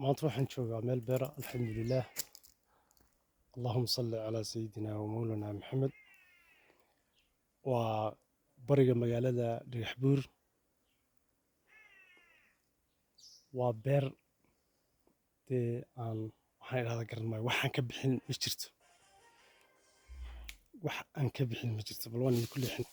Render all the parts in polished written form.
maanta waxaan joogaa meel beera alxamdulilaah. allahuma salli calaa sayidina wa mawlana maxamed. waa bariga magaalada dhagaxbuur. waa beer dee waxaan idhahda garan maayo waxaan ka bixin ma jirto. wax aan ka bixin ma jirto, bal waan idinku leexin.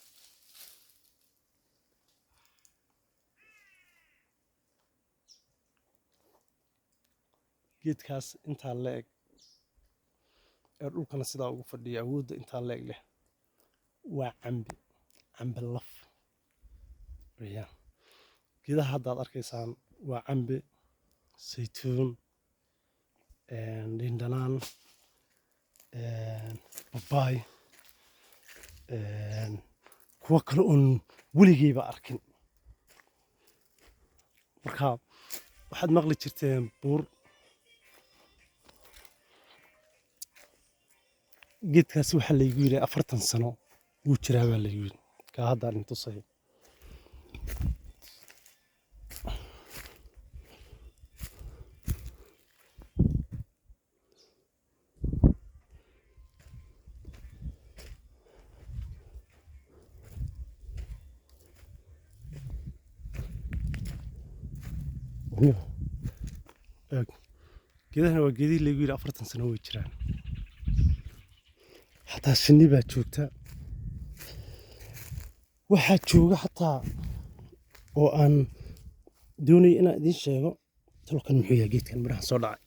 geedkaas intaa la eg ee dhulkana sidaa ugu fadhiya awoodda intaa la eg leh waa cambe laf weyaan. geedaha haddaad arkaysaan waa cambe, saytuun, liindhanaan, babaay, kuwo kale oon weligeyba arkin. marka waxaad maqli jirteen buur. geedkaasi waxaa laygu yidhi 40 sano wuu jiraa baa laygu yidhi, kaa haddaan intusayo. geedahana waa geedihii laygu yidhi 40 sano way jiraan. xataa shinni baa joogta. waxaa jooga xataa oo aan doonaya inaan idiin sheego. tolkan muxuu yahay geedkan midhaha soo dhacay?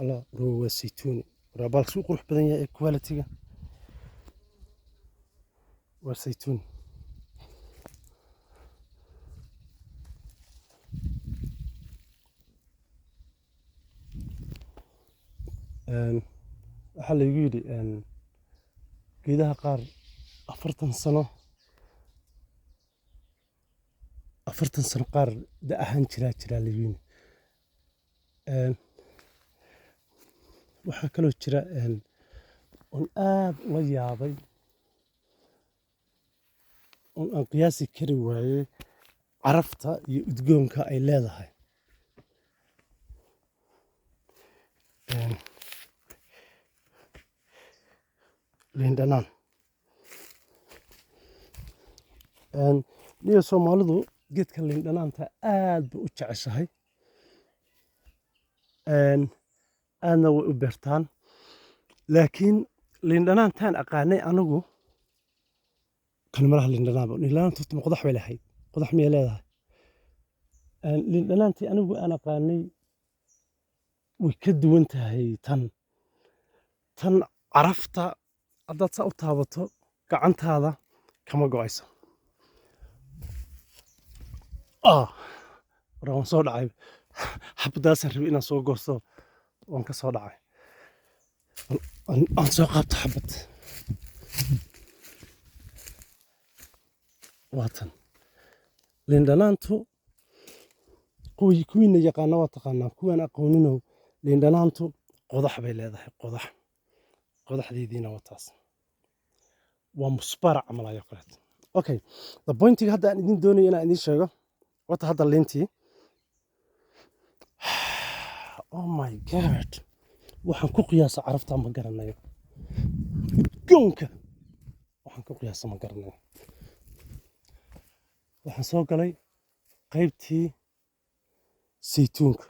allah rowa waa saytuuni. waraabalka suu qurux badan yahay ee quality-ga waa saytuuni. waxaa laygu yidhi geedaha qaar 40 sano qaar da ahaan jiraa laygu yidhi. waxaa kaloo jira oon aad ula yaabay oon aan qiyaasi kari waayey carafta iyo udgoonka ay leedahay. liindhanaan. niyo soomaalidu geedka liindhanaanta aad bay u jeceshahay, aadna way u beertaan. laakiin liindhanaantaan aqaanay anigu kan malaha liindhanaantu ma qodax bay lahayd? qodax miyay leedahay? liindhanaantii anigu aan aqaanay way ka duwan tahay tan carafta haddaad saa u taabato gacantaada kama go'ayso. war waan soo dhacay. xabadaasaan rabay inaan soo goosto, waan ka soo dhacay. aan soo qaabto xabad. waatan liindhanaantu kuwiina yaqaana waa taqaanaa, kuwaan aqooninow liindhanaantu qodax bay leedahay. qodaxdeediina waa taas. waa musbaara camal ayoo kaleeto. okay, the pointiga hadda aan idin doonayo inaan idiin sheego wata hadda liintii. oh my god, waxaan ku qiyaasa carafta ma garanayo, udgoonka waxaan ku qiyaasa ma garanayo. waxaan soo galay qaybtii saytuunka.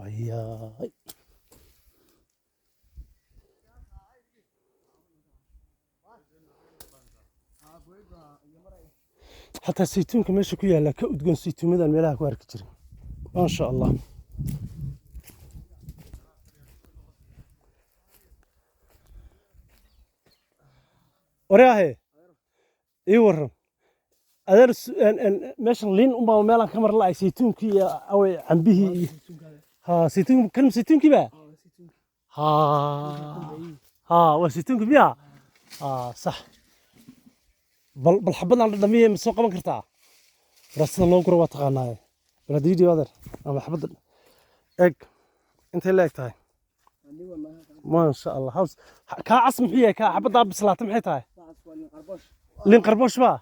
ayaay xataa saytuunka meesha ku yaalla ka udgoon saytuumadan meelaha ku arki jirin. maasha allah. waraahe ii waran adeer. meeshan liin unbaa meelaan ka mar la'ay saytuunkii iyo awey cambihii iyo saytuun kan saytuunkii baa waa saytuunkii miyaa? sax. bal xabadaan dhadhamiye ma soo qaban kartaa? sida loo guro waa taqaanaaye. bal hadda video adeer ama xabadda eg intay la eg tahay. maasha allah. kaa cas muxuu yahay? kaa xabaddaa bislaata maxay tahay? liin qarboosh baa.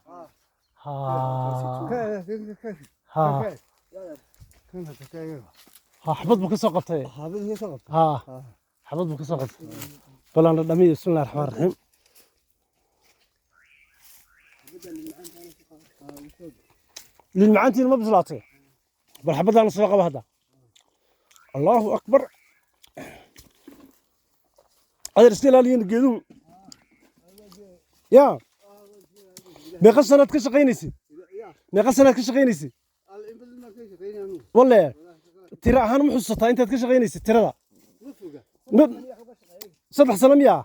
ها حبط بك سقطتي حافظ هي سقط ها حبط بك سقط بل أنا دمي بسم الله الرحمن الرحيم للمعانتي ما بزلاتي بل حبط أنا سوق بهذا الله أكبر هذا السنة اللي ينقلون يا ما قصنا تكشقينيسي ما قصنا تكشقينيسي والله ترى أنا محسوسة أنت تكشقينيسي ترى لا صبح سلام يا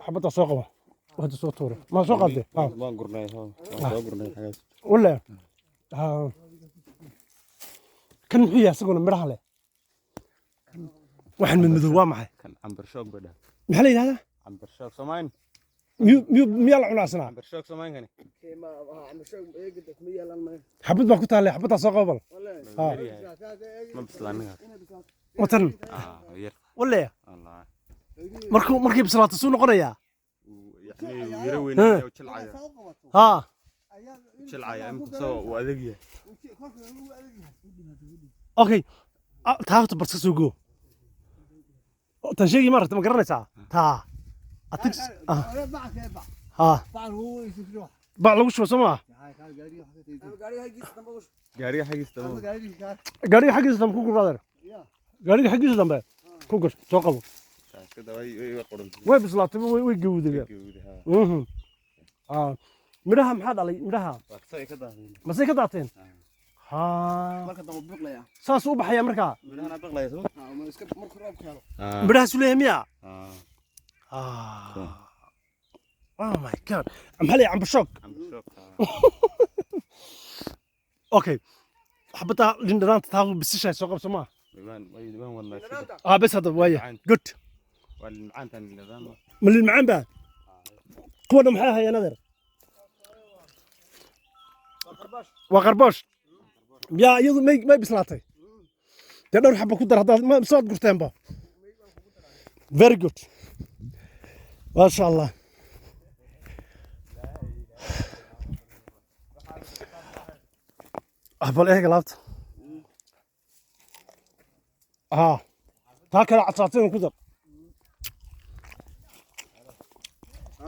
حبة سوقه وهذا صوت توري ما سوق قدي ما قرناي ما قرناي حاجات ولا كان هي سقون مرحلة له واحد من مذوبة معي كان عنبر شوك بدا محلي هذا عنبر شوك سماين مية العنا سنة عنبر شوك سماين كان حبيت ما كنت عليه حبيت أسوق قبل ما بسلانها وطن غير ولا الله مركب صلاة السنة قرية يعني يروي وشلعة ها شلعة أنت سوا وأذقية أوكي تاخذ برص سوقو تنشيكي مرة ما قرنيتها تا أتكس ها باع لو شو سماه قاري حق استمر قاري حق زدم كوكو برادر قاري حق زدم كوكو توقفوا كده وي قرن وي بسلاطي وي جودي مدها محد علي مدها وقتها كده ما سي كداتين ها ساس u baxaya marka midana baqlayso ma iska markuu roob keeno midhaha suleemiya ah oh my god maxay am shock okay حبطها لندرانت تاخذ بسيشه سوق بسماه يبان والله بس هذا وياه قلت والمعان ثاني النظام من المعان بعد قوة محاها يا نذر وقرباش يا يض ما بسلاتي تقدر حبة كدر هذا ما بصوت قرتين با very good ما شاء الله أهبل إيه قلبت تاكل عصاتين كدر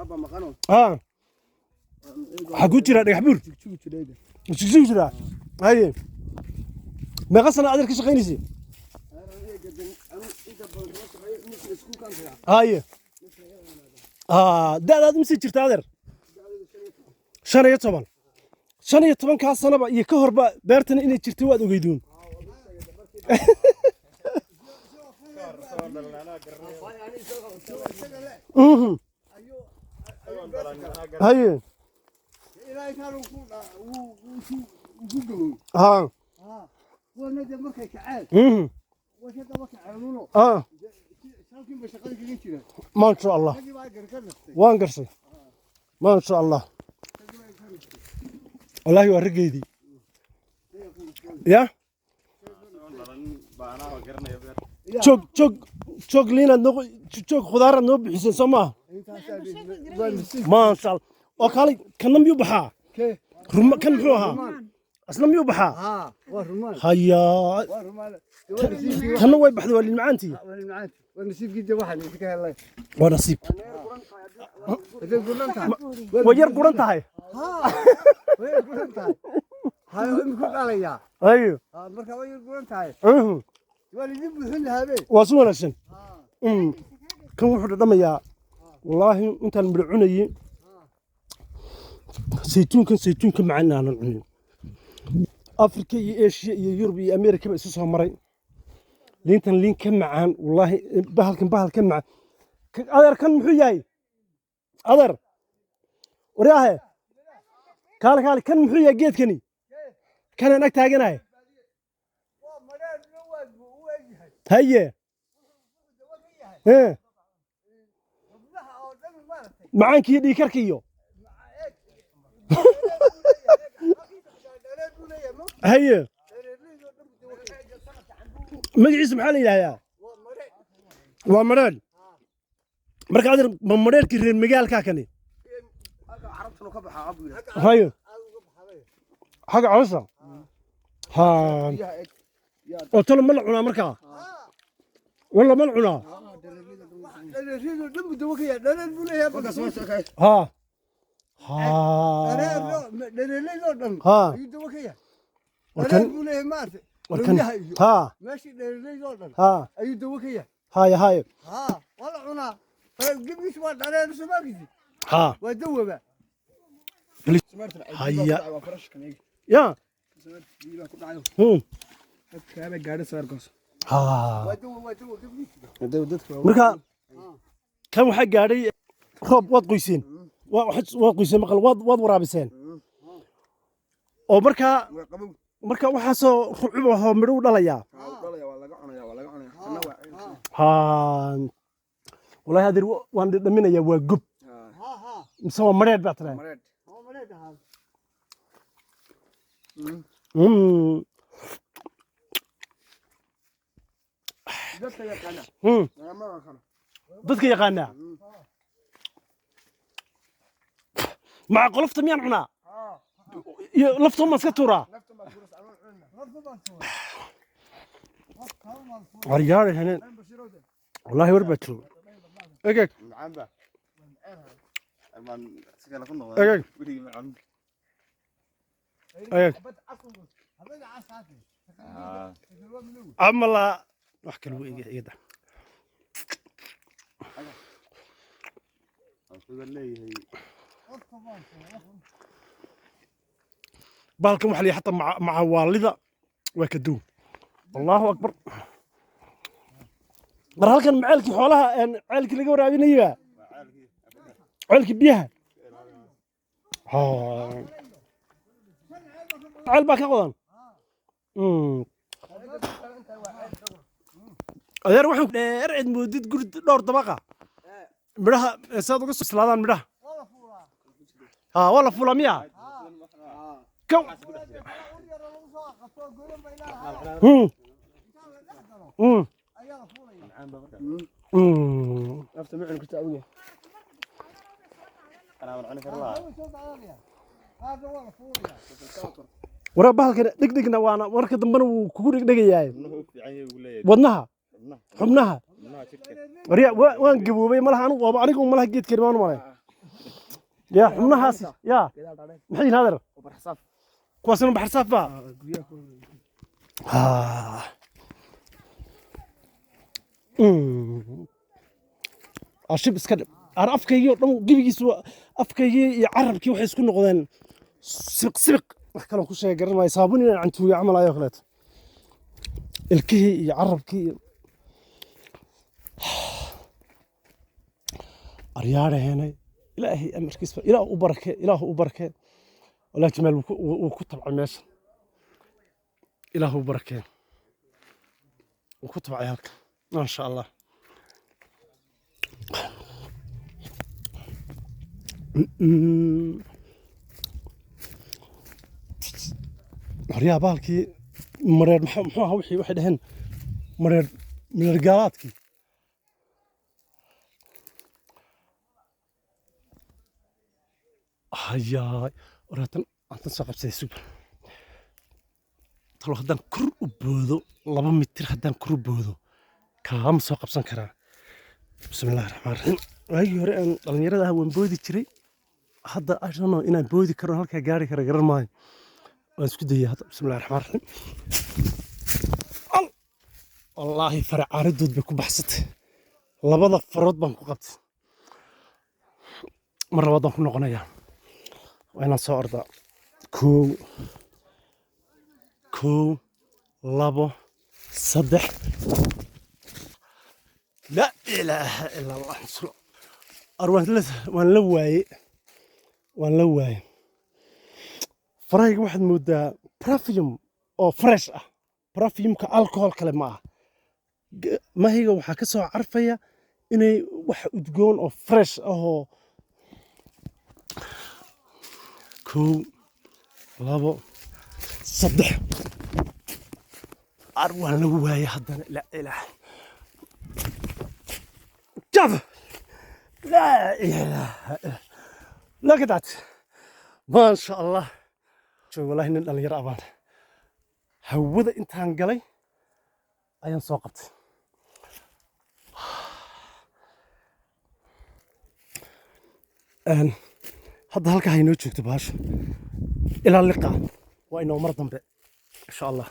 aba maqano حقو جرا دغ حبور جيجو جرا هاي ما قصنا ادر كشقينيسي هاي داد مسي جرتا ادر شنو يتبان شنو يتبان ka sanaba iyo ka horba beertan inay jirtay waad ogeydoon هاي إلهي كانوا وجودوا ونادي مركي كعاد وشد مركي عينونه شاكين بشغل كذي ما شاء الله وانقرصي ما شاء الله والله ورقيدي يا شوك لينا نو شوك خضار نو بحسن سما ما شاء الله وكالي كان نم يبحا رم كان بحوها أصلا يبحا هيا كان وين بحثوا اللي معانتي ونسيب جدا واحد يسكت الله ونسيب وير قرنت هاي وير قرنت هاي هاي هم كل عليا أيوه مركب وير قرنت هاي والدي بحول هذا واسمه نسن كم واحد دمية والله أنت المرعوني سيتون كم معنا أنا العنين أفريقيا إيشيا يوروبي أمريكا بس مري لين كم معان والله بهال كم معان أدر كان محيي أدر ورياه كان كان محيي جيت كني كان أنا تاجناي هيا معانك يدي كركيو هيا مجلس محلي يا ومرال مركز مرال كريم مجال كاكني هيا حاجة عصا ها biyaha eg yaa oo tolo ma la cunaa markaa walla ma la cunaa dhereeridu dhan buu dawo ka yahay dhereer buu leeyahay markaas waa shaqay ها dhereer ها dhereerleydoo dhan ها ayuu dawo ka yahay warkan dhereer buu leeyahay maarta warkan runyaha iyo ها meeshii dhereerleydoo dhan ها ayuu dawo ka yahay هاي هاي haa waa la cunaa gebiis waa dhereer sumaagisi ها waa dawaba هيا waa farashkan eeg يا biyo ku dhacayo هم dadkaaba gaadhi saarkaas ها waa dawo gebiis dawo dadka marka kan waxaa gaadhay roob waad qoyseen waad qoyseen maqal waad waraabiseen oo markaa waa qabow waxaasoo rucub ahoo midho u dhalayaa dhalaya waa laga cunaya ana waa ها والله هذا وان دمنيا waa gub haa haa mise waa mareed baa tiraahdaa mareed oo mareed ahaa dadka yaqaana lagama yaqaano dadka yaqaanaa maca qolofta miyaan cunaa iyo lafta ma iska tuuraa nafta ma furas ama cunna nafta ma furas waryaare haneen wallaahi war baa jooga egeg معان با أمان سكان كنا egeg ولي معان egeg habada casaati amala wax kale wuu iga daa أقول لي هي bahalkan waxa la yidhi xataa maca waalida waa ka duun allahu akbar mar halkan maceelkii xoolaha ceelkii laga waraabinayba ceelkii biyaha ceel baa ka qodan adeer wuxuu dheer cid moodid guri dhowr dabaqa midhaha saad uga soo islaadaan midhaha waa la fuulaa miya كم nafta ma cuni karta awgeed أنا من عنك الله ورا bahalkan dhigdhigna waana marka dambana wuu kugu dhigdhigayaa إنه في عيني يقول لي wadnaha xubnaha إنها شركة warya waan gaboobay malaha anigu malaha geedkani waan malay yaa xubnahaas yaa maxay yihiin adeer barxsaaf kuwaasna baxar saaf baa guryaha ku ashib iska dhib aan afkaygii oo dhan gebigiisu afkaygii iyo carabkii waxay isku noqdeen sibiq sibiq wax kale ku sheeg garan maayo saabun inaan cantuuyo camal ayo kaleeto ilkihii iyo carabkii iyo aryaadhaheenay ilaahay amarkiisa ilaah u barakee walaa jamaal wuu ku tabcay meesha ilaah u barakee wuu ku tabcay halka maasha allah horyaa bahalkii mareer muxuu ahaa wixii waxay dhaheen mareer gaalaadkii hayaay waraatan aantan soo qabsaday super talo haddaan kor u boodo 2 mitir haddaan kor u boodo kaama soo qabsan karaa bismillahi raxmaan raxiim waagii hore aan dhallinyarada ah waan boodi jiray hadda I don't know inaan boodi karo halkaa gaari kara garan maayo waan isku dayay hadda bismillahi raxmaan raxiim wallaahi faracaaridood bay ku baxsatay labada farood baan ku qabtay mar labaad baan ku noqonayaa waa inaan soo ordaa kow 2 3 لا إله إلا الله وان لواي فرايق واحد مودا برافيوم أو فريش برافيوم كالكحول كلام ما هي waxaa ka soo carfaya inay wax udgoon oo fresh ah kow 2 3 arwaan lagu waayay haddana la ilaah جاب لا إله لا قطعت ما شاء الله شوف والله إن اللي يرى hawada intaan galay ayaan soo qabtay hadda halkaa inoo joogto baasho ilaa liqa waa inoo mar dambe insha allah